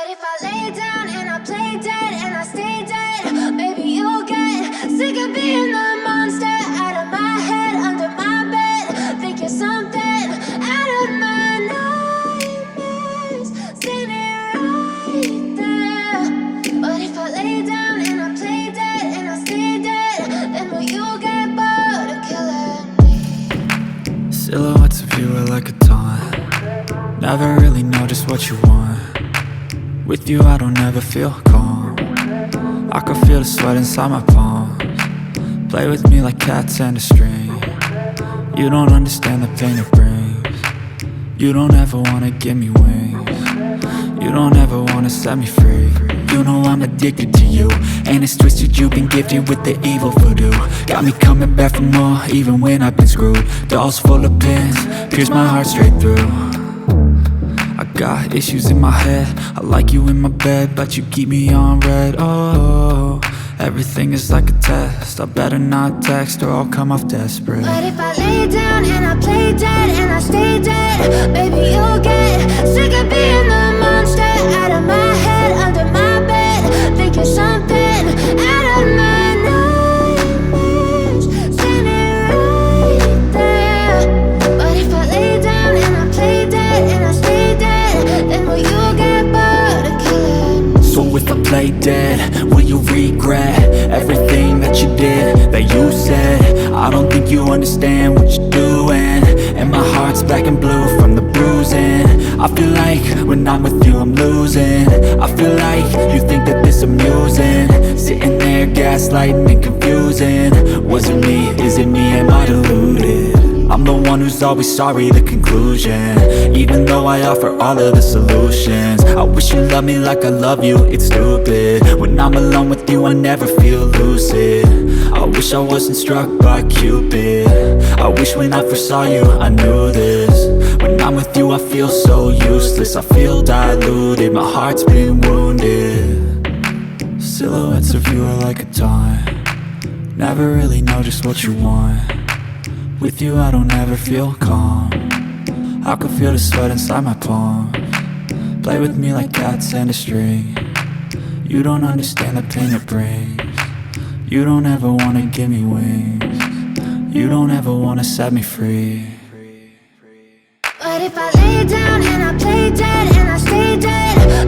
But if I lay down and I play dead and I stay dead, maybe you'll get sick of being the monster out of my head, under my bed. Think you're something out of my nightmares, standing right there. But if I lay down and I play dead and I stay dead, then will you get bored of killing me? Silhouettes of you are like a taunt. Never really know just what you want. With you I don't ever feel calm. I can feel the sweat inside my palms. Play with me like cats and a string. You don't understand the pain it brings. You don't ever wanna give me wings. You don't ever wanna set me free. You know I'm addicted to you, and it's twisted, you've been gifted with the evil voodoo. Got me coming back for more, even when I've been screwed. Dolls full of pins, pierce my heart straight through. I got issues in my head, I like you in my bed, but you keep me on red. Oh, everything is like a test, I better not text or I'll come off desperate. But if I lay down and I play dead and I stay dead, maybe you'll get sick of being the monster out of my head, under my bed. Think you're something out of my nightmares, standing right there. But if I lay down and I play dead and I stay dead, then will you get bored of killing me? So if I play dead, will you regret everything that you did, that you said? I don't think you understand what you're doing, and my heart's black and blue from the bruising. I feel like when I'm with you I'm losing. I feel like you think that this amusing, sitting there gaslighting and confusing. Was it me? Is it me? Am I deluded? I'm the one who's always sorry, the conclusion, even though I offer all of the solutions. I wish you loved me like I love you, it's stupid. When I'm alone with you I never feel lucid. I wish I wasn't struck by Cupid. I wish when I first saw you I knew this. When I'm with you I feel so useless, I feel diluted, my heart's been wounded. Silhouettes of you are like a taunt. Never really know just what you want. With you I don't ever feel calm. I can feel the sweat inside my palms. Play with me like cats and a string. You don't understand the pain it brings. You don't ever wanna give me wings. You don't ever wanna set me free. But if I lay down and I play dead and I stay dead,